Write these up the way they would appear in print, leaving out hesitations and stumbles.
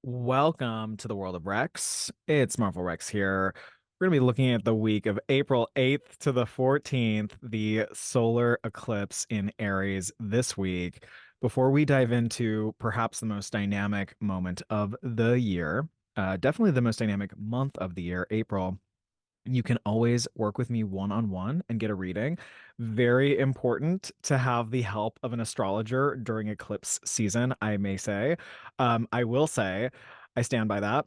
Welcome to the world of Rex. It's Marvel Rex here. We're going to be looking at the week of April 8th to the 14th, the solar eclipse in Aries this week. Before we dive into perhaps the most dynamic moment of the year, definitely the most dynamic month of the year, April. You can always work with me one-on-one and get a reading. Very important to have the help of an astrologer during eclipse season, I may say. I will say, I stand by that.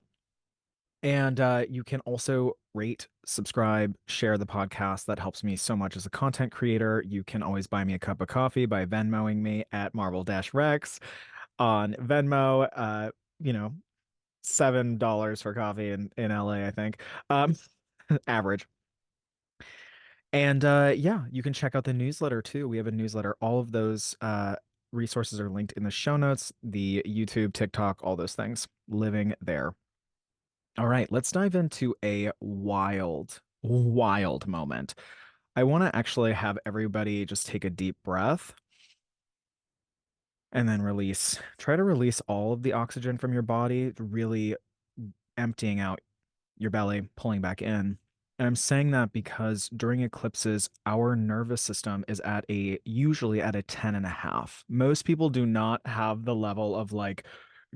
And you can also rate, subscribe, share the podcast. That helps me so much as a content creator. You can always buy me a cup of coffee by Venmoing me at Marvel-Rex on Venmo. You know, $7 for coffee in LA, I think. Um, average. And yeah, you can check out the newsletter too. We have a newsletter. All of those resources are linked in the show notes, the YouTube, TikTok, all those things living there. All right, let's dive into a wild moment. I want to actually have everybody just take a deep breath and then release. Try to release all of the oxygen from your body, really emptying out your belly, pulling back in. And I'm saying that because during eclipses, our nervous system is at a usually at a 10 and a half. Most people do not have the level of like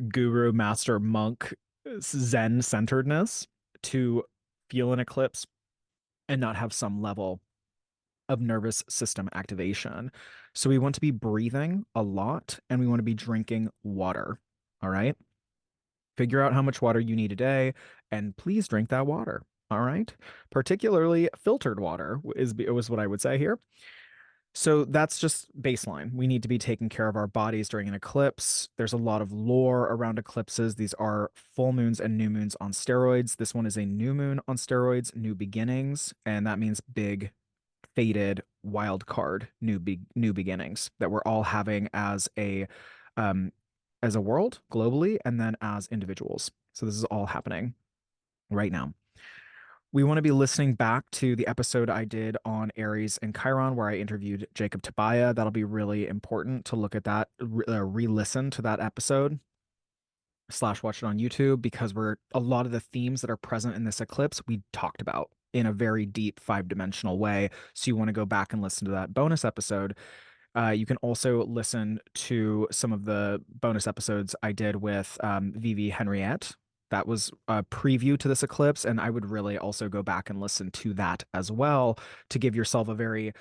guru, master, monk, Zen centeredness to feel an eclipse and not have some level of nervous system activation. So we want to be breathing a lot and we want to be drinking water. All right. Figure out how much water you need a day and please drink that water. All right. Particularly filtered water was what I would say here. So that's just baseline. We need to be taking care of our bodies during an eclipse. There's a lot of lore around eclipses. These are full moons and new moons on steroids. This one is a new moon on steroids, new beginnings, and that means big, faded, wild card, new beginnings that we're all having um as a world globally and then as individuals. So this is all happening right now. We want to be listening back to the episode I did on Aries and Chiron, where I interviewed Jacob Tobiah. That'll be really important to look at that, re-listen to that episode slash watch it on YouTube because we're a lot of the themes that are present in this eclipse we talked about in a very deep five-dimensional way. So you want to go back and listen to that bonus episode. You can also listen to some of the bonus episodes I did with Vivi Henriette. That was a preview to this eclipse, and I would really also go back and listen to that as well to give yourself a very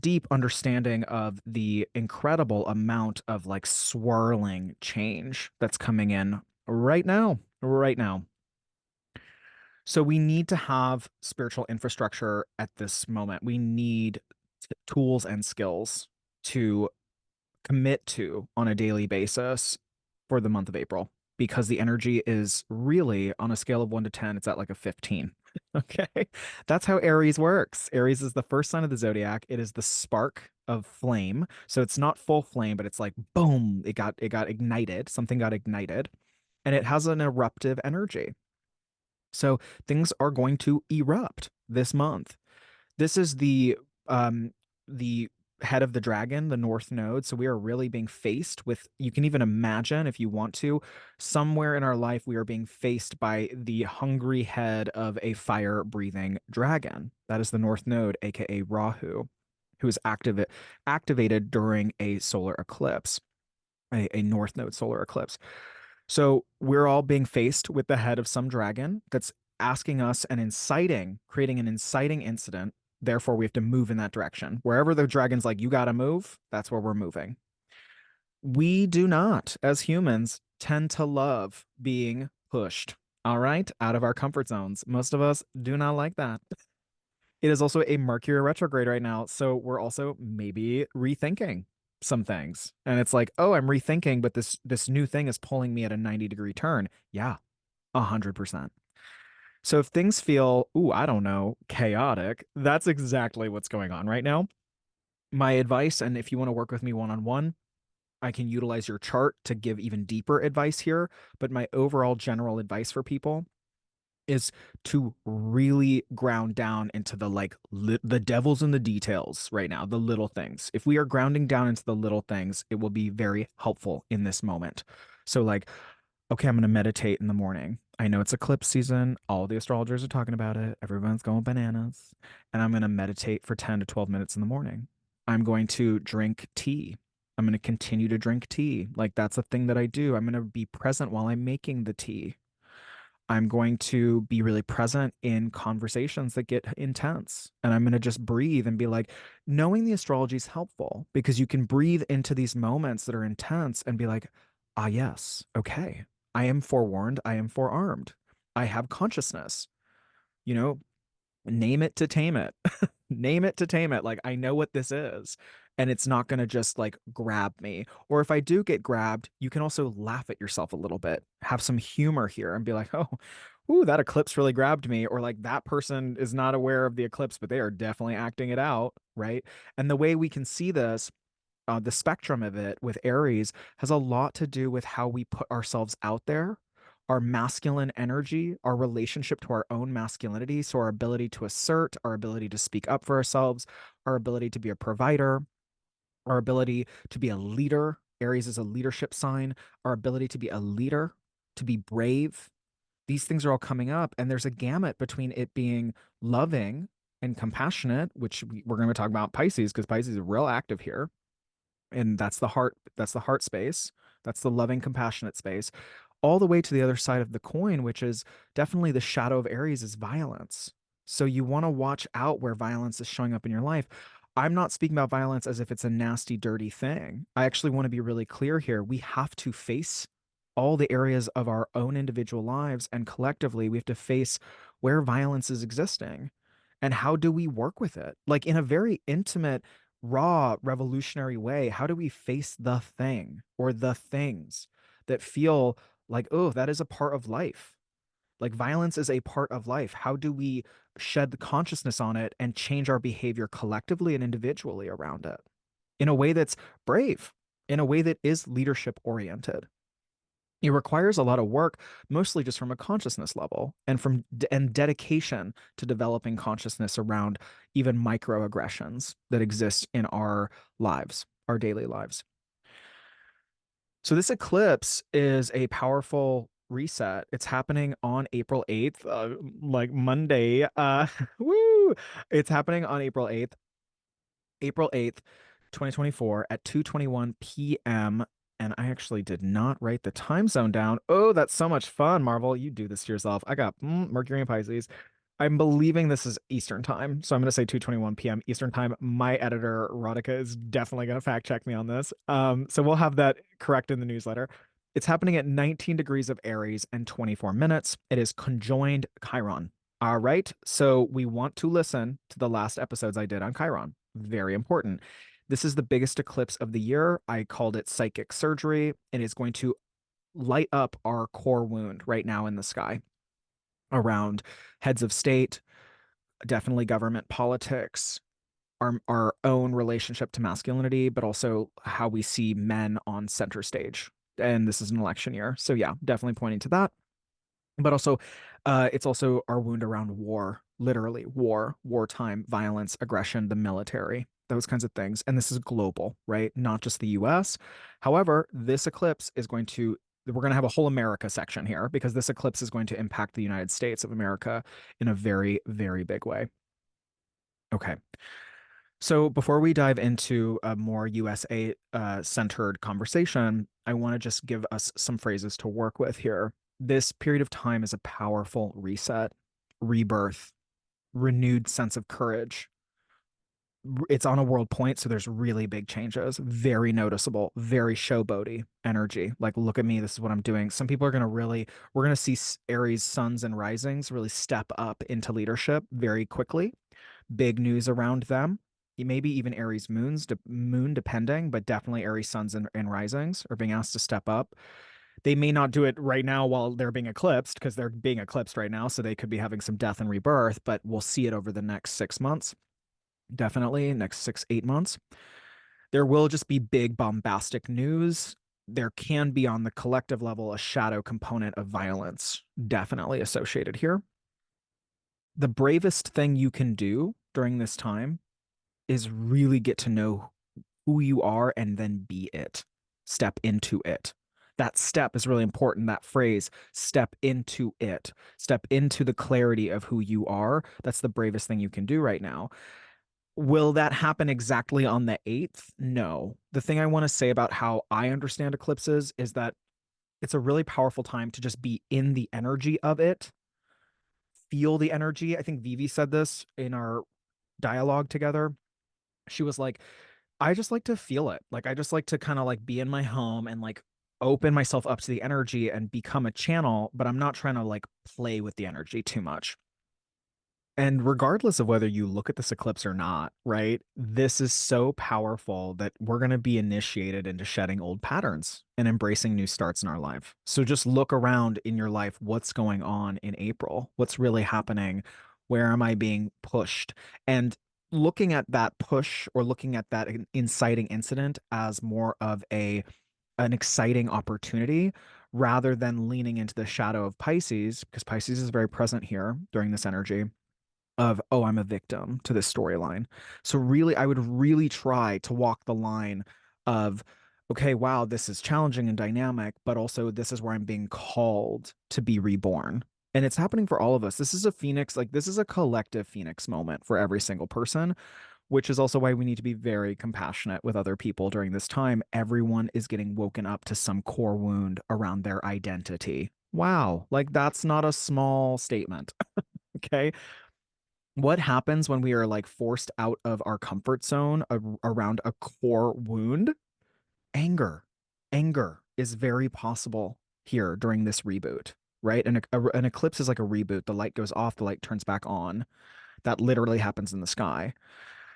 deep understanding of the incredible amount of like swirling change that's coming in right now. Right now. So we need to have spiritual infrastructure at this moment. We need tools and skills to commit to on a daily basis for the month of April because the energy is really on a scale of 1 to 10, it's at like a 15. Okay. That's how Aries works. Aries is the first sign of the zodiac. It is the spark of flame. So it's not full flame, but it's like boom, it got ignited. Something got ignited and it has an eruptive energy. So things are going to erupt this month. This is the head of the dragon, the North Node. So we are really being faced with, you can even imagine if you want to, somewhere in our life we are being faced by the hungry head of a fire-breathing dragon. That is the North Node, aka Rahu, who is activated during a solar eclipse, a North Node solar eclipse. So we're all being faced with the head of some dragon that's asking us and inciting, creating an inciting incident. Therefore, we have to move in that direction. Wherever the dragon's like, you got to move, that's where we're moving. We do not, as humans, tend to love being pushed, all right, out of our comfort zones. Most of us do not like that. It is also a Mercury retrograde right now, so we're also maybe rethinking some things. And it's like, oh, I'm rethinking, but this new thing is pulling me at a 90-degree turn. Yeah, 100%. So if things feel, ooh, I don't know, chaotic, that's exactly what's going on right now. My advice, and if you want to work with me one-on-one, I can utilize your chart to give even deeper advice here. But my overall general advice for people is to really ground down into the like the devil's in the details right now, the little things. If we are grounding down into the little things, it will be very helpful in this moment. So like Okay, I'm going to meditate in the morning. I know it's eclipse season. All the astrologers are talking about it. Everyone's going bananas. And I'm going to meditate for 10 to 12 minutes in the morning. I'm going to drink tea. I'm going to continue to drink tea. Like that's a thing that I do. I'm going to be present while I'm making the tea. I'm going to be really present in conversations that get intense. And I'm going to just breathe and be like, knowing the astrology is helpful because you can breathe into these moments that are intense and be like, ah, yes, okay. I am forewarned. I am forearmed. I have consciousness. You know, name it to tame it. Name it to tame it. Like I know what this is. And it's not going to just like grab me. Or if I do get grabbed, you can also laugh at yourself a little bit, have some humor here and be like, oh, ooh, that eclipse really grabbed me. Or like that person is not aware of the eclipse, but they are definitely acting it out. Right. And the way we can see this, the spectrum of it with Aries has a lot to do with how we put ourselves out there, our masculine energy, our relationship to our own masculinity. So, our ability to assert, our ability to speak up for ourselves, our ability to be a provider, our ability to be a leader. Aries is a leadership sign, our ability to be a leader, to be brave. These things are all coming up, and there's a gamut between it being loving and compassionate, which we're going to talk about Pisces because Pisces is real active here, and that's the heart space, that's the loving compassionate space, all the way to the other side of the coin, which is definitely the shadow of Aries is violence. So you want to watch out where violence is showing up in your life. I'm not speaking about violence as if it's a nasty dirty thing. I actually want to be really clear here. We have to face all the areas of our own individual lives, and collectively we have to face where violence is existing and how do we work with it, like in a very intimate, raw, revolutionary way. How do we face the thing or the things that feel like, oh, that is a part of life? Like violence is a part of life. How do we shed the consciousness on it and change our behavior collectively and individually around it in a way that's brave, in a way that is leadership oriented? It requires a lot of work, mostly just from a consciousness level and dedication to developing consciousness around even microaggressions that exist in our lives, our daily lives. So this eclipse is a powerful reset. It's happening on April 8th, like Monday. Woo! It's happening on April 8th, 2024 at 2:21 p.m. And I actually did not write the time zone down. Oh, that's so much fun, Marvel. You do this to yourself. I got Mercury and Pisces. I'm believing this is Eastern time. So I'm going to say 2:21 p.m. Eastern time. My editor, Radhika, is definitely going to fact check me on this. So we'll have that correct in the newsletter. It's happening at 19 degrees of Aries and 24 minutes. It is conjoined Chiron. All right. So we want to listen to the last episodes I did on Chiron. Very important. This is the biggest eclipse of the year. I called it psychic surgery, and it's going to light up our core wound right now in the sky around heads of state, definitely government politics, our own relationship to masculinity, but also how we see men on center stage. And this is an election year. So yeah, definitely pointing to that. But also, it's also our wound around war, literally war, wartime, violence, aggression, the military, those kinds of things. And this is global, right? Not just the US. However, this eclipse is going to, we're going to have a whole America section here because this eclipse is going to impact the United States of America in a very, very big way. Okay. So before we dive into a more USA centered conversation, I want to just give us some phrases to work with here. This period of time is a powerful reset, rebirth, renewed sense of courage. It's on a world point, so there's really big changes, very noticeable, very showboaty energy. Like, look at me, this is what I'm doing. Some people are going to really, we're going to see Aries suns and risings really step up into leadership very quickly. Big news around them. Maybe even Aries moon depending, but definitely Aries suns and risings are being asked to step up. They may not do it right now while they're being eclipsed because they're being eclipsed right now, so they could be having some death and rebirth, but we'll see it over the next 6 months. Definitely next 6, 8 months. There will just be big bombastic news. There can be on the collective level a shadow component of violence definitely associated here. The bravest thing you can do during this time is really get to know who you are and then be it. Step into it. That step is really important. That phrase, step into it, step into the clarity of who you are. That's the bravest thing you can do right now. Will that happen exactly on the 8th? No. The thing I want to say about how I understand eclipses is that it's a really powerful time to just be in the energy of it, feel the energy. I think Vivi said this in our dialogue together. She was like, I just like to feel it. Like I just like to kind of like be in my home and like open myself up to the energy and become a channel, but I'm not trying to like play with the energy too much. And regardless of whether you look at this eclipse or not, right? This is so powerful that we're going to be initiated into shedding old patterns and embracing new starts in our life. So just look around in your life. What's going on in April? What's really happening? Where am I being pushed? And looking at that push or looking at that inciting incident as more of an exciting opportunity rather than leaning into the shadow of Pisces, because Pisces is very present here during this energy of, oh, I'm a victim to this storyline. So really, I would really try to walk the line of, okay, wow, this is challenging and dynamic, but also this is where I'm being called to be reborn. And it's happening for all of us. This is a phoenix, like this is a collective phoenix moment for every single person, which is also why we need to be very compassionate with other people during this time. Everyone is getting woken up to some core wound around their identity. Wow, like that's not a small statement. Okay. What happens when we are like forced out of our comfort zone around a core wound? Anger. Anger is very possible here during this reboot, right? An eclipse is like a reboot. The light goes off, the light turns back on. That literally happens in the sky.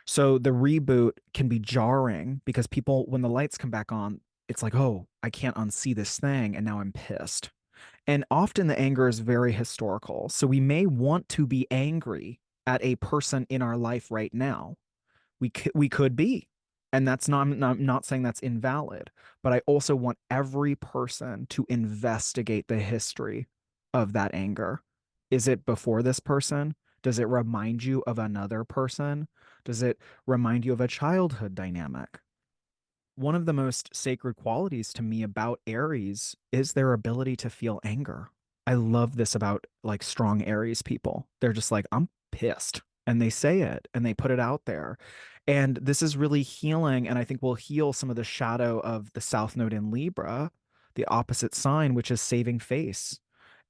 So the reboot can be jarring because people, when the lights come back on, it's like, oh, I can't unsee this thing. And now I'm pissed. And often the anger is very historical. So we may want to be angry at a person in our life right now. We could be. And that's not, I'm not saying that's invalid, but I also want every person to investigate the history of that anger. Is it before this person? Does it remind you of another person? Does it remind you of a childhood dynamic? One of the most sacred qualities to me about Aries is their ability to feel anger. I love this about like strong Aries people. They're just like, I'm pissed. And they say it and they put it out there. And this is really healing. And I think will heal some of the shadow of the South Node in Libra, the opposite sign, which is saving face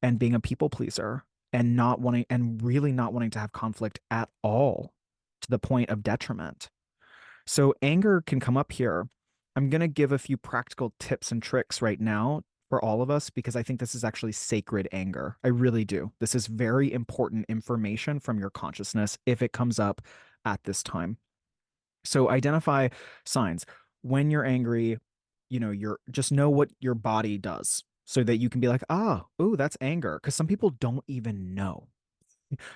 and being a people pleaser and not wanting and really not wanting to have conflict at all to the point of detriment. So anger can come up here. I'm going to give a few practical tips and tricks right now for all of us because I think this is actually sacred anger. I really do. This is very important information from your consciousness if it comes up at this time. So identify signs. When you're angry, you're just know what your body does so that you can be like, ah, oh, that's anger. Because some people don't even know.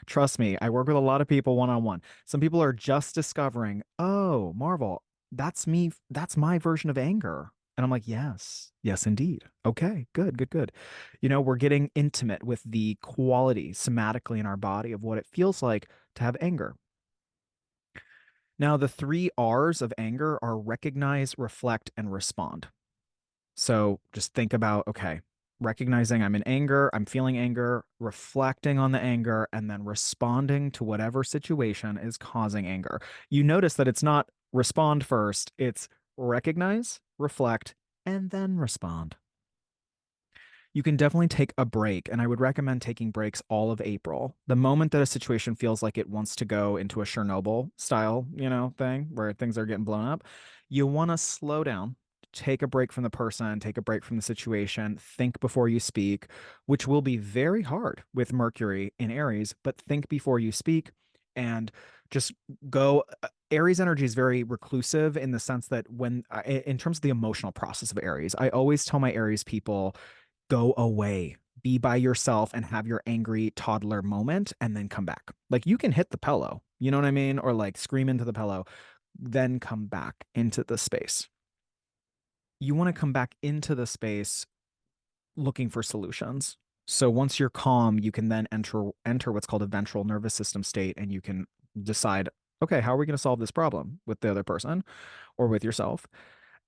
Trust me, I work with a lot of people one on one. Some people are just discovering, oh, Marvel, that's me. That's my version of anger. And I'm like, yes, yes, indeed. Okay, good, good, good. We're getting intimate with the quality somatically in our body of what it feels like to have anger. Now, the three R's of anger are recognize, reflect, and respond. So just think about, okay, recognizing I'm in anger, I'm feeling anger, reflecting on the anger, and then responding to whatever situation is causing anger. You notice that it's not respond first, it's recognize, reflect, and then respond. You can definitely take a break, and I would recommend taking breaks all of April. The moment that a situation feels like it wants to go into a Chernobyl style, thing where things are getting blown up, you want to slow down, take a break from the person, take a break from the situation, think before you speak, which will be very hard with Mercury in Aries, but think before you speak and just go. Aries energy is very reclusive in the sense that in terms of the emotional process of Aries, I always tell my Aries people, go away, be by yourself and have your angry toddler moment and then come back. Like you can hit the pillow, you know what I mean? Or like scream into the pillow, then come back into the space. You want to come back into the space looking for solutions. So once you're calm, you can then enter what's called a ventral nervous system state and you can decide, okay, how are we going to solve this problem with the other person or with yourself?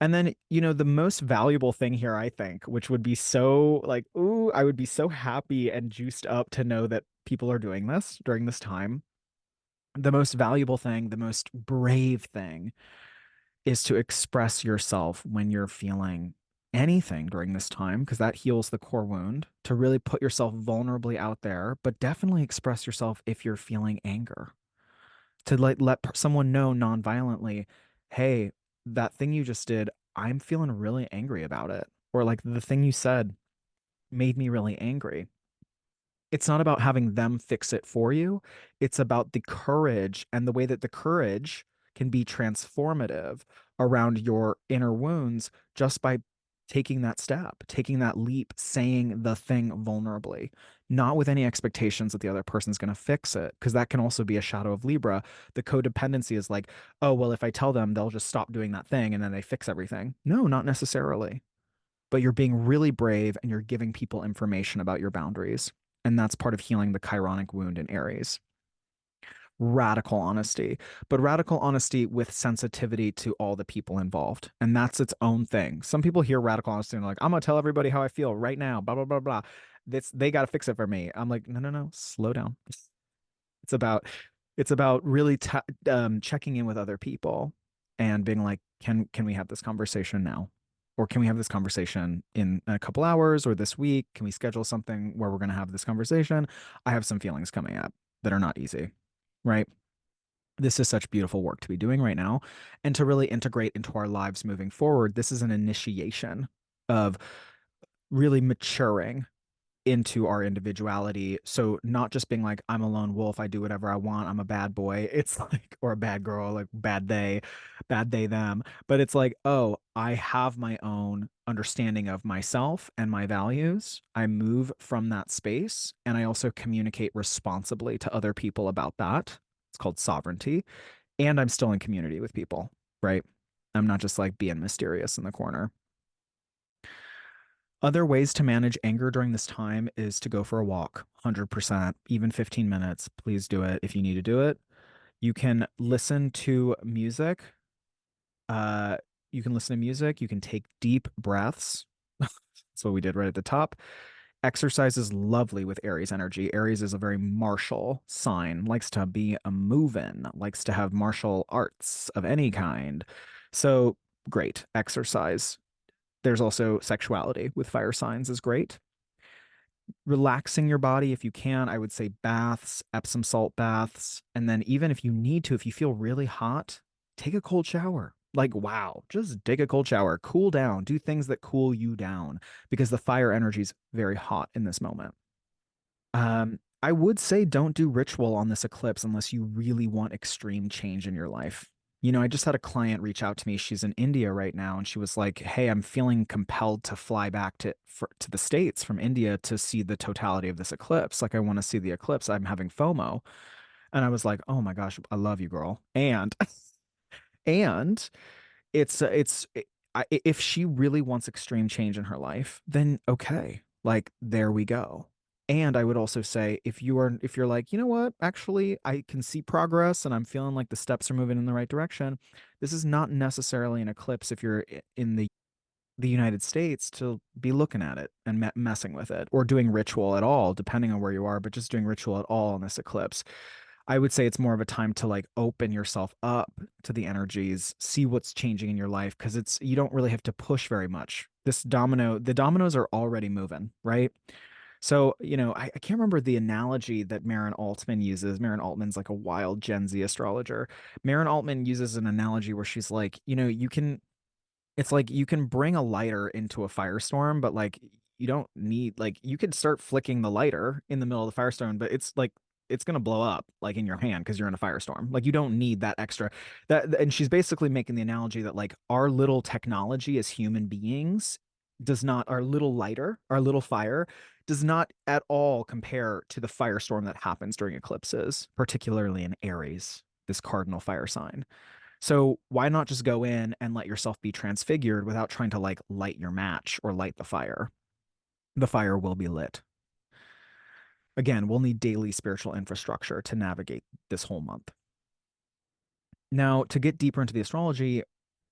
And then, the most valuable thing here, I think, which would be so like, ooh, I would be so happy and juiced up to know that people are doing this during this time. The most valuable thing, the most brave thing is to express yourself when you're feeling anything during this time, because that heals the core wound, to really put yourself vulnerably out there, but definitely express yourself if you're feeling anger, to let someone know non-violently, hey, that thing you just did, I'm feeling really angry about it. Or like the thing you said made me really angry. It's not about having them fix it for you. It's about the courage and the way that the courage can be transformative around your inner wounds just by taking that step, taking that leap, saying the thing vulnerably, not with any expectations that the other person's going to fix it, because that can also be a shadow of Libra. The codependency is like, oh, well, if I tell them, they'll just stop doing that thing and then they fix everything. No, not necessarily, but you're being really brave and you're giving people information about your boundaries. And that's part of healing the chironic wound in Aries. Radical honesty, but radical honesty with sensitivity to all the people involved. And that's its own thing. Some people hear radical honesty and they're like, I'm gonna tell everybody how I feel right now, blah, blah, blah, blah. They gotta fix it for me. I'm like, no, no, no, slow down. It's about really checking in with other people and being like, can we have this conversation now? Or can we have this conversation in a couple hours or this week? Can we schedule something where we're going to have this conversation? I have some feelings coming up that are not easy, right? This is such beautiful work to be doing right now and to really integrate into our lives moving forward. This is an initiation of really maturing into our individuality. So not just being like, I'm a lone wolf, I do whatever I want, I'm a bad boy. It's like, or a bad girl, like bad they, them. But it's like, oh, I have my own understanding of myself and my values. I move from that space and I also communicate responsibly to other people about that. It's called sovereignty. And I'm still in community with people, right? I'm not just like being mysterious in the corner. Other ways to manage anger during this time is to go for a walk, 100%, even 15 minutes. Please do it if you need to do it. You can listen to music. Uh, you can listen to music. You can take deep breaths. That's what we did right at the top. Exercise is lovely with Aries energy. Aries is a very martial sign, likes to be a move-in, likes to have martial arts of any kind. So great exercise. There's also sexuality with fire signs is great. Relaxing your body if you can. I would say baths, Epsom salt baths. And then even if you need to, if you feel really hot, take a cold shower. Like, wow, just take a cold shower, cool down, do things that cool you down because the fire energy is very hot in this moment. I would say don't do ritual on this eclipse unless you really want extreme change in your life. I just had a client reach out to me. She's in India right now, and she was like, "Hey, I'm feeling compelled to fly back to the States from India to see the totality of this eclipse. Like, I want to see the eclipse. I'm having FOMO." And I was like, "Oh my gosh, I love you, girl." And and if she really wants extreme change in her life, then okay, like there we go. And I would also say if you're like, you know what, actually I can see progress and I'm feeling like the steps are moving in the right direction. This is not necessarily an eclipse if you're in the United States to be looking at it and messing with it or doing ritual at all, depending on where you are, but just doing ritual at all on this eclipse. I would say it's more of a time to like open yourself up to the energies, see what's changing in your life because you don't really have to push very much. The dominoes are already moving, right? So, I can't remember the analogy that Marin Altman uses. Marin Altman's like a wild Gen Z astrologer. Marin Altman uses an analogy where she's like, it's like you can bring a lighter into a firestorm, but like you don't need like you could start flicking the lighter in the middle of the firestorm, but it's like it's gonna blow up like in your hand because you're in a firestorm. Like you don't need that extra and she's basically making the analogy that like our little technology as human beings does not our little lighter, our little fire does not at all compare to the firestorm that happens during eclipses, particularly in Aries, this cardinal fire sign. So why not just go in and let yourself be transfigured without trying to like light your match or light the fire? The fire will be lit. Again, we'll need daily spiritual infrastructure to navigate this whole month. Now, to get deeper into the astrology,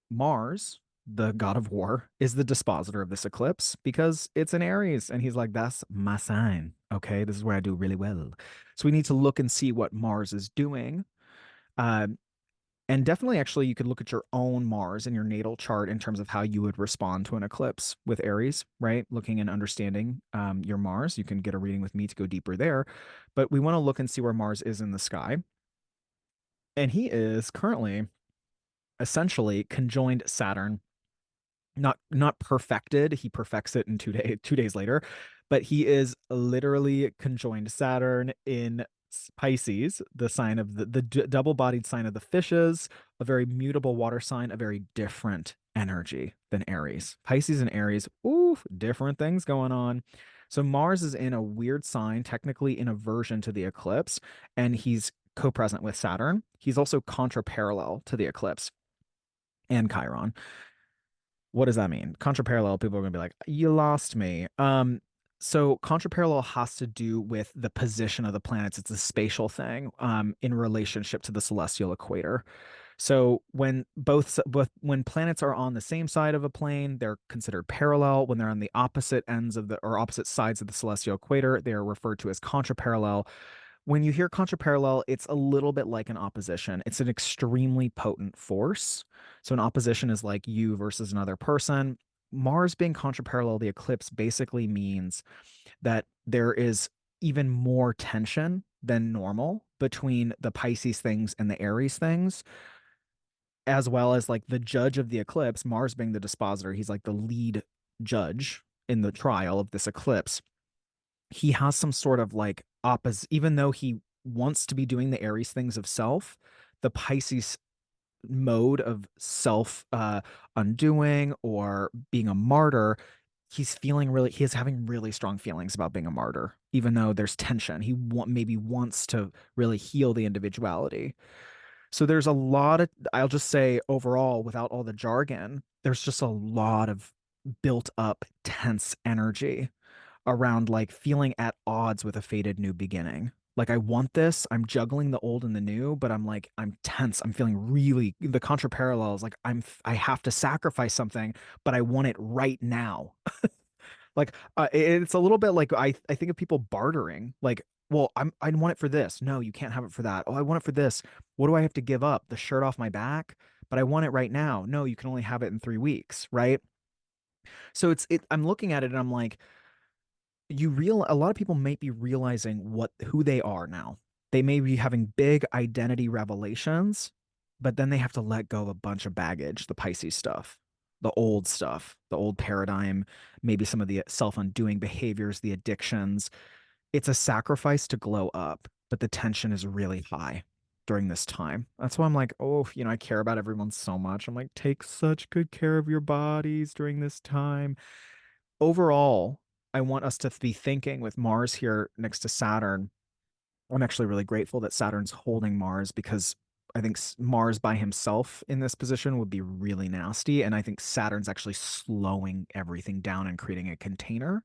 Mars, the god of war, is the dispositor of this eclipse because it's in Aries. And he's like, that's my sign. Okay, this is where I do really well. So we need to look and see what Mars is doing. Uh, and definitely, actually, you could look at your own Mars in your natal chart in terms of how you would respond to an eclipse with Aries, right? Looking and understanding your Mars. You can get a reading with me to go deeper there. But we want to look and see where Mars is in the sky. And he is currently essentially conjoined Saturn, not perfected. He perfects it in 2 days later, but he is literally conjoined Saturn in Pisces, the sign of the double-bodied sign of the fishes, a very mutable water sign, a very different energy than Aries. Pisces and Aries, ooh, different things going on. So Mars is in a weird sign, technically in aversion to the eclipse, and he's co-present with Saturn. He's also contra-parallel to the eclipse and Chiron. What does that mean? Contraparallel, people are going to be like, you lost me. So contraparallel has to do with the position of the planets. It's a spatial thing, in relationship to the celestial equator. So both when planets are on the same side of a plane, they're considered parallel. When they're on the opposite ends of the or opposite sides of the celestial equator, they are referred to as contraparallel. When you hear contraparallel, it's a little bit like an opposition. It's an extremely potent force. So an opposition is like you versus another person. Mars being contraparallel, the eclipse basically means that there is even more tension than normal between the Pisces things and the Aries things, as well as like the judge of the eclipse, Mars being the dispositor, he's like the lead judge in the trial of this eclipse. He has some sort of like opposite, even though he wants to be doing the Aries things of self, the Pisces mode of self undoing or being a martyr, he's having really strong feelings about being a martyr, even though there's tension. Maybe wants to really heal the individuality. So there's a lot of, I'll just say overall, without all the jargon, there's just a lot of built up tense energy around like feeling at odds with a fated new beginning. Like I want this, I'm juggling the old and the new, but I'm tense. I'm feeling really the contra parallels. Like I have to sacrifice something, but I want it right now. Like it's a little bit like I think of people bartering. Like, well, I want it for this. No, you can't have it for that. Oh, I want it for this. What do I have to give up? The shirt off my back? But I want it right now. No, you can only have it in 3 weeks, right? So I'm looking at it and I'm like, a lot of people may be realizing who they are now. They may be having big identity revelations, but then they have to let go of a bunch of baggage, the Pisces stuff, the old paradigm, maybe some of the self-undoing behaviors, the addictions. It's a sacrifice to glow up, but the tension is really high during this time. That's why I'm like, oh, I care about everyone so much. I'm like, take such good care of your bodies during this time. Overall, I want us to be thinking with Mars here next to Saturn. I'm actually really grateful that Saturn's holding Mars because I think Mars by himself in this position would be really nasty. And I think Saturn's actually slowing everything down and creating a container.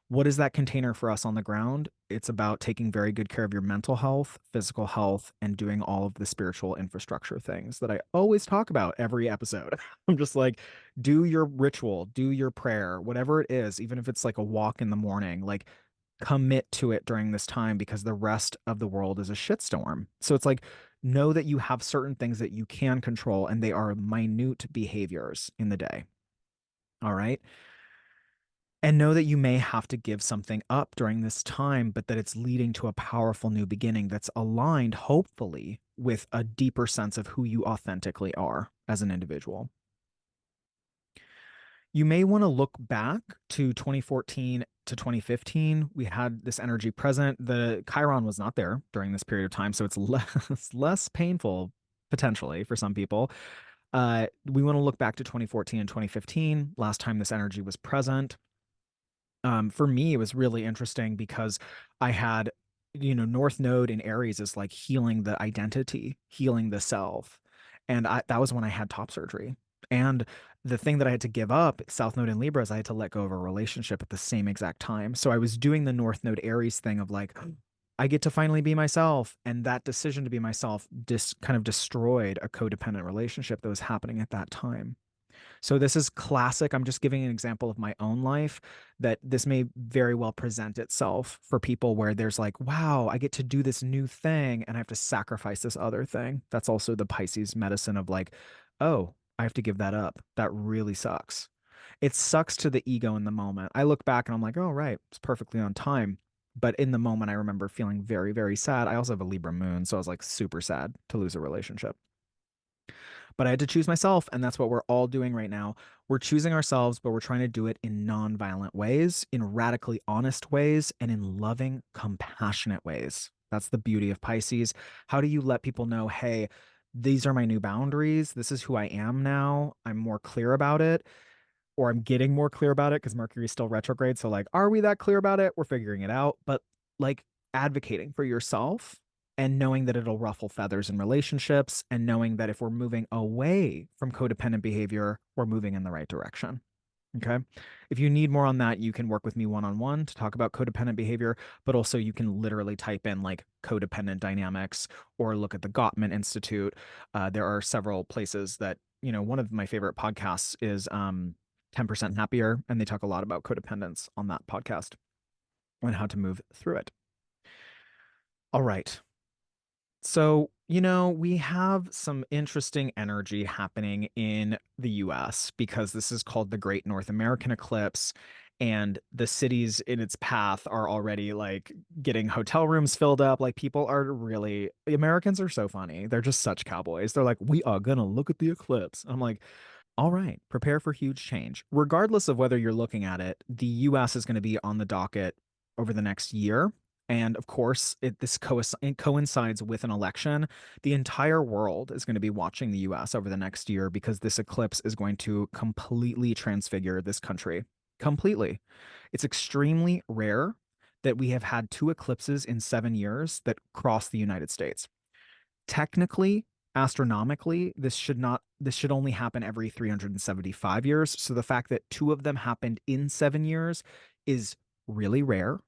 What is that container for us on the ground? It's about taking very good care of your mental health, physical health, and doing all of the spiritual infrastructure things that I always talk about every episode. I'm just like, do your ritual, do your prayer, whatever it is, even if it's like a walk in the morning, like commit to it during this time because the rest of the world is a shitstorm. So it's like, know that you have certain things that you can control and they are minute behaviors in the day. All right. And know that you may have to give something up during this time, but that it's leading to a powerful new beginning that's aligned, hopefully, with a deeper sense of who you authentically are as an individual. You may want to look back to 2014 to 2015. We had this energy present. The Chiron was not there during this period of time, so it's less painful potentially for some people. We want to look back to 2014 and 2015, last time this energy was present. For me, it was really interesting because I had, North Node in Aries is like healing the identity, healing the self. And that was when I had top surgery. And the thing that I had to give up, South Node in Libra, is I had to let go of a relationship at the same exact time. So I was doing the North Node Aries thing of like, I get to finally be myself. And that decision to be myself kind of destroyed a codependent relationship that was happening at that time. So this is classic. I'm just giving an example of my own life that this may very well present itself for people where there's like, wow, I get to do this new thing and I have to sacrifice this other thing. That's also the Pisces medicine of like, oh, I have to give that up. That really sucks. It sucks to the ego in the moment. I look back and I'm like, oh, right, it's perfectly on time. But in the moment, I remember feeling very, very sad. I also have a Libra moon, so I was like super sad to lose a relationship. But I had to choose myself, and that's what we're all doing right now. We're choosing ourselves, but we're trying to do it in non-violent ways, in radically honest ways, and in loving, compassionate ways. That's the beauty of Pisces. How do you let people know, hey, these are my new boundaries. This is who I am now. I'm more clear about it, or I'm getting more clear about it because Mercury's still retrograde. So, like, are we that clear about it? We're figuring it out. But like advocating for yourself and knowing that it'll ruffle feathers in relationships and knowing that if we're moving away from codependent behavior, we're moving in the right direction. Okay. If you need more on that, you can work with me one on one to talk about codependent behavior, but also you can literally type in like codependent dynamics or look at the Gottman Institute. There are several places that, one of my favorite podcasts is 10% Happier, and they talk a lot about codependence on that podcast and how to move through it. All right. So, we have some interesting energy happening in the US because this is called the Great North American Eclipse. And the cities in its path are already like getting hotel rooms filled up. Like, people are really, Americans are so funny. They're just such cowboys. They're like, we are gonna look at the eclipse. I'm like, all right, prepare for huge change. Regardless of whether you're looking at it, the US is going to be on the docket over the next year. And of course, it coincides with an election. The entire world is going to be watching the US over the next year because this eclipse is going to completely transfigure this country. Completely. It's extremely rare that we have had two eclipses in 7 years that cross the United States. Technically, astronomically, this should only happen every 375 years. So the fact that two of them happened in 7 years is really rare.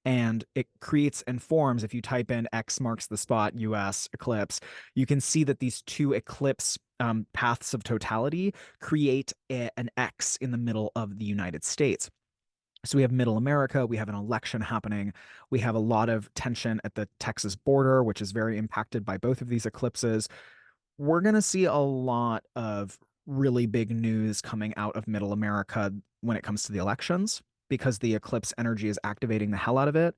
And it creates and forms, if you type in X marks the spot US eclipse, you can see that these two eclipse paths of totality create an X in the middle of the United States. So we have middle America, we have an election happening, we have a lot of tension at the Texas border, which is very impacted by both of these eclipses. We're going to see a lot of really big news coming out of middle America when it comes to the elections because the eclipse energy is activating the hell out of it.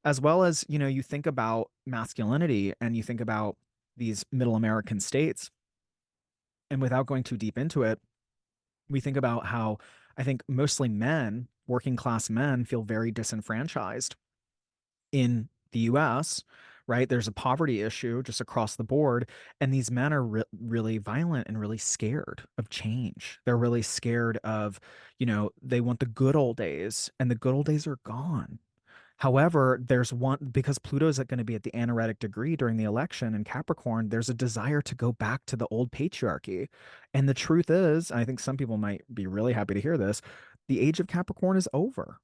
As well as, you think about masculinity and you think about these middle American states. And without going too deep into it, we think about how I think mostly men, working class men, feel very disenfranchised in the US, right? There's a poverty issue just across the board. And these men are really violent and really scared of change. They're really scared of, they want the good old days, and the good old days are gone. However, there's one because Pluto's going to be at the anaretic degree during the election in Capricorn, there's a desire to go back to the old patriarchy. And the truth is, I think some people might be really happy to hear this, the age of Capricorn is over.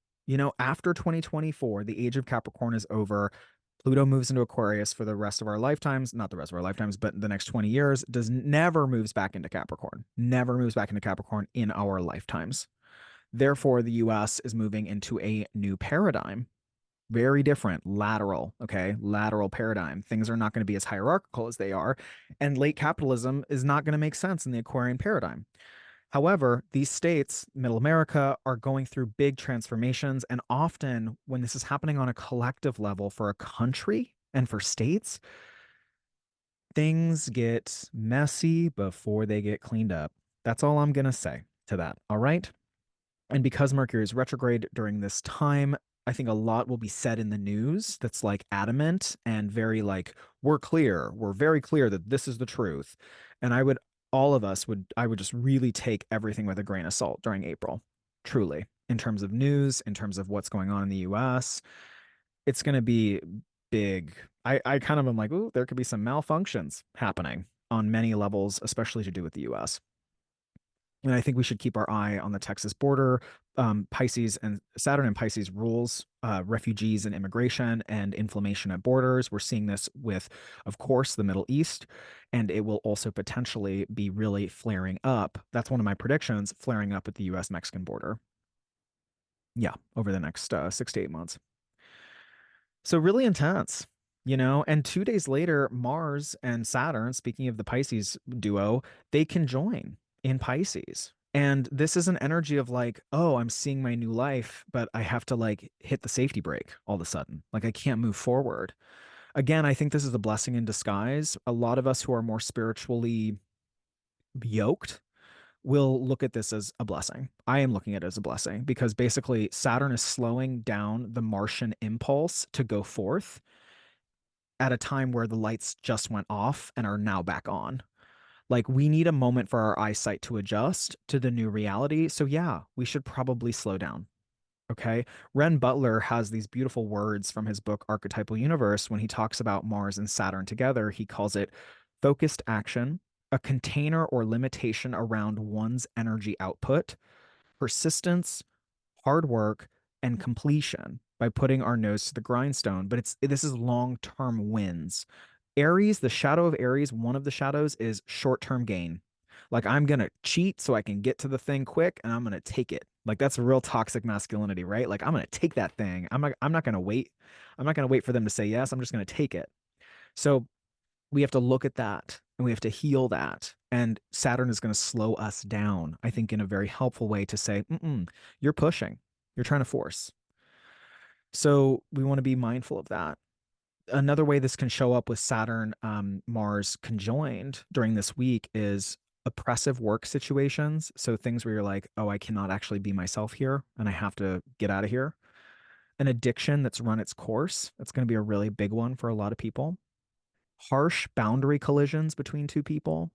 After 2024, the age of Capricorn is over. Pluto moves into Aquarius for the rest of our lifetimes, not the rest of our lifetimes, but the next 20 years, does never moves back into Capricorn. Never moves back into Capricorn in our lifetimes. Therefore, the US is moving into a new paradigm, very different, lateral, okay, lateral paradigm. Things are not going to be as hierarchical as they are, and late capitalism is not going to make sense in the Aquarian paradigm. However, these states, middle America, are going through big transformations, and often when this is happening on a collective level for a country and for states, things get messy before they get cleaned up. That's all I'm going to say to that. All right. And because Mercury is retrograde during this time, I think a lot will be said in the news that's like adamant and very like, we're clear, we're very clear that this is the truth. And I would just really take everything with a grain of salt during April, truly, in terms of news, in terms of what's going on in the US. It's going to be big. I kind of am like, ooh, there could be some malfunctions happening on many levels, especially to do with the US. And I think we should keep our eye on the Texas border. Pisces and Saturn and Pisces rules refugees and immigration and inflammation at borders. We're seeing this with, of course, the Middle East, and it will also potentially be really flaring up. That's one of my predictions, flaring up at the US Mexican border. Yeah, over the next 6 to 8 months. So really intense, you know, and 2 days later, Mars and Saturn, speaking of the Pisces duo, they can join in Pisces. And this is an energy of like, oh, I'm seeing my new life, but I have to like hit the safety brake all of a sudden. Like I can't move forward. Again, I think this is a blessing in disguise. A lot of us who are more spiritually yoked will look at this as a blessing. I am looking at it as a blessing because basically Saturn is slowing down the Martian impulse to go forth at a time where the lights just went off and are now back on. Like we need a moment for our eyesight to adjust to the new reality. So yeah, we should probably slow down. Okay. Ren Butler has these beautiful words from his book Archetypal Universe. When he talks about Mars and Saturn together, he calls it focused action, a container or limitation around one's energy output, persistence, hard work, and completion by putting our nose to the grindstone. But this is long-term wins. Aries, the shadow of Aries, one of the shadows is short-term gain. Like I'm gonna cheat so I can get to the thing quick and I'm gonna take it. Like that's real toxic masculinity, right? Like I'm gonna take that thing. I'm not gonna wait. I'm not gonna wait for them to say yes. I'm just gonna take it. So we have to look at that and we have to heal that. And Saturn is going to slow us down, I think, in a very helpful way to say, mm-mm, you're pushing, you're trying to force. So we want to be mindful of that. Another way this can show up with Saturn, Mars conjoined during this week is oppressive work situations. So things where you're like, oh, I cannot actually be myself here and I have to get out of here. An addiction that's run its course. That's going to be a really big one for a lot of people. Harsh boundary collisions between two people,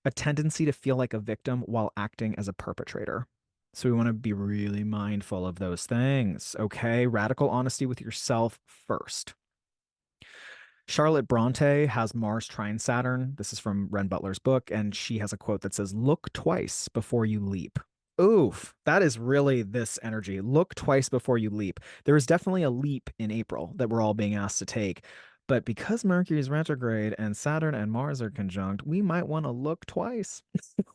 a tendency to feel like a victim while acting as a perpetrator. So we want to be really mindful of those things. Okay. Radical honesty with yourself first. Charlotte Bronte has Mars trine Saturn. This is from Ren Butler's book, and she has a quote that says, look twice before you leap. Oof, that is really this energy. Look twice before you leap. There is definitely a leap in April that we're all being asked to take. But because Mercury is retrograde and Saturn and Mars are conjunct, we might want to look twice.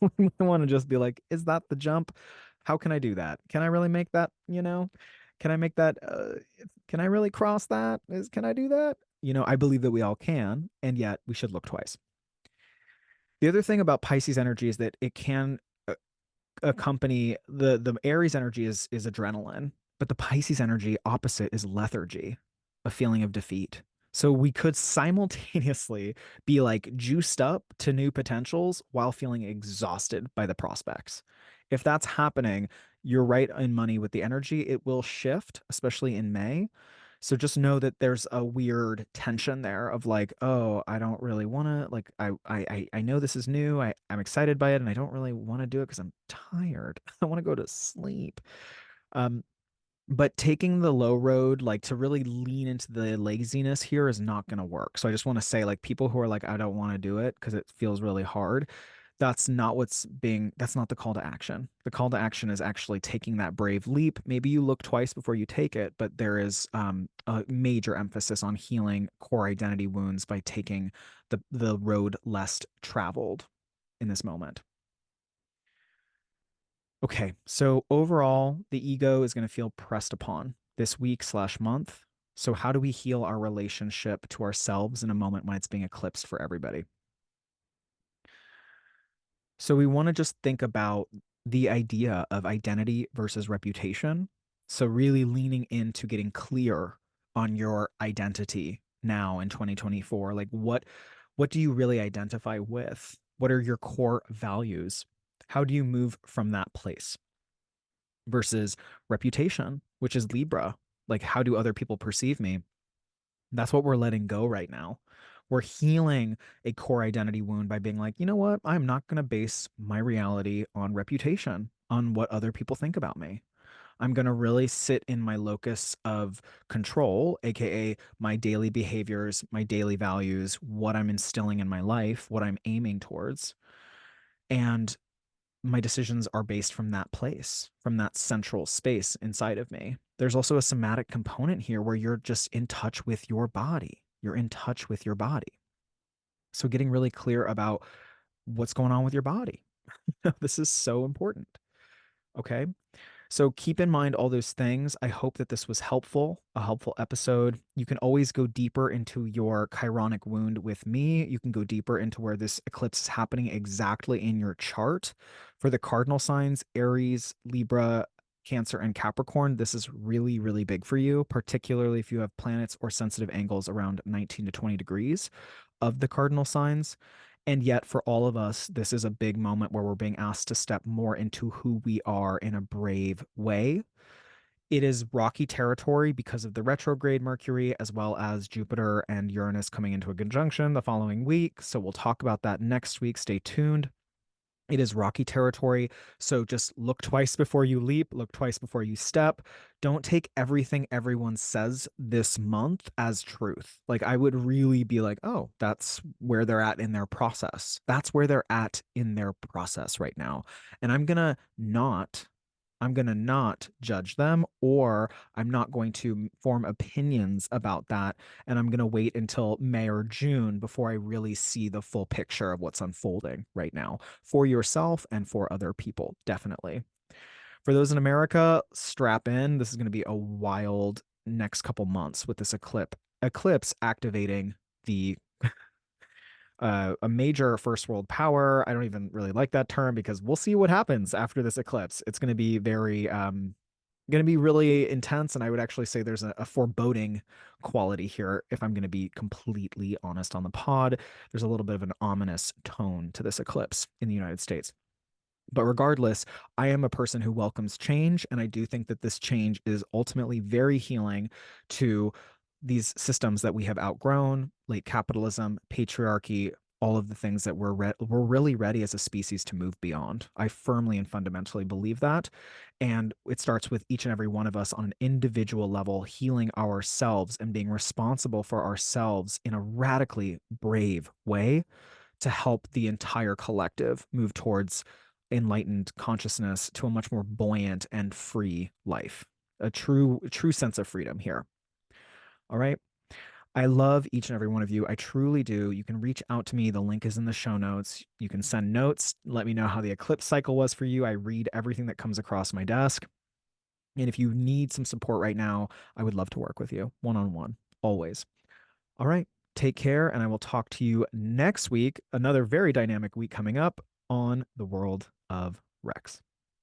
We might want to just be like, is that the jump? How can I do that? Can I really make that, you know? Can I make that can I really cross that? Can I do that? You know, I believe that we all can, and yet we should look twice. The other thing about Pisces energy is that it can accompany the Aries energy is adrenaline, but the Pisces energy opposite is lethargy, a feeling of defeat. So we could simultaneously be like juiced up to new potentials while feeling exhausted by the prospects. If that's happening, you're right in money with the energy. It will shift, especially in May. So just know that there's a weird tension there of like, oh, I don't really want to like I know this is new. I'm excited by it and I don't really want to do it because I'm tired. I want to go to sleep. Um, but taking the low road, like to really lean into the laziness here is not going to work. So I just want to say, like, people who are like, I don't want to do it because it feels really hard. That's not the call to action. The call to action is actually taking that brave leap. Maybe you look twice before you take it, but there is a major emphasis on healing core identity wounds by taking the road less traveled in this moment. Okay, so overall, the ego is going to feel pressed upon this week/month. So how do we heal our relationship to ourselves in a moment when it's being eclipsed for everybody? So we want to just think about the idea of identity versus reputation. So really leaning into getting clear on your identity now in 2024. Like what do you really identify with? What are your core values? How do you move from that place? Versus reputation, which is Libra. Like, how do other people perceive me? That's what we're letting go right now. We're healing a core identity wound by being like, you know what? I'm not going to base my reality on reputation, on what other people think about me. I'm going to really sit in my locus of control, AKA my daily behaviors, my daily values, what I'm instilling in my life, what I'm aiming towards. And my decisions are based from that place, from that central space inside of me. There's also a somatic component here where you're just in touch with your body. You're in touch with your body. So getting really clear about what's going on with your body. This is so important. Okay. So keep in mind all those things. I hope that this was helpful, a helpful episode. You can always go deeper into your chironic wound with me. You can go deeper into where this eclipse is happening exactly in your chart. For the cardinal signs, Aries, Libra, Cancer, and Capricorn, this is really, really big for you, particularly if you have planets or sensitive angles around 19 to 20 degrees of the cardinal signs. And yet, for all of us, this is a big moment where we're being asked to step more into who we are in a brave way. It is rocky territory because of the retrograde Mercury, as well as Jupiter and Uranus coming into a conjunction the following week. So we'll talk about that next week. Stay tuned. It is rocky territory. So just look twice before you leap, look twice before you step. Don't take everything everyone says this month as truth. Like, I would really be like, oh, that's where they're at in their process. That's where they're at in their process right now. And I'm going to not judge them, or I'm not going to form opinions about that. And I'm going to wait until May or June before I really see the full picture of what's unfolding right now for yourself and for other people. Definitely. For those in America, strap in. This is going to be a wild next couple months with this eclipse activating the a major first world power. I don't even really like that term because we'll see what happens after this eclipse. It's going to be very going to be really intense, and I would actually say there's a foreboding quality here. If I'm going to be completely honest on the pod, there's a little bit of an ominous tone to this eclipse in the United States. But regardless, I am a person who welcomes change, and I do think that this change is ultimately very healing to these systems that we have outgrown, late capitalism, patriarchy, all of the things that we're really ready as a species to move beyond. I firmly and fundamentally believe that. And it starts with each and every one of us on an individual level, healing ourselves and being responsible for ourselves in a radically brave way to help the entire collective move towards enlightened consciousness to a much more buoyant and free life. A true sense of freedom here. All right. I love each and every one of you. I truly do. You can reach out to me. The link is in the show notes. You can send notes. Let me know how the eclipse cycle was for you. I read everything that comes across my desk. And if you need some support right now, I would love to work with you one on one, always. All right. Take care, and I will talk to you next week. Another very dynamic week coming up on the world of Rex.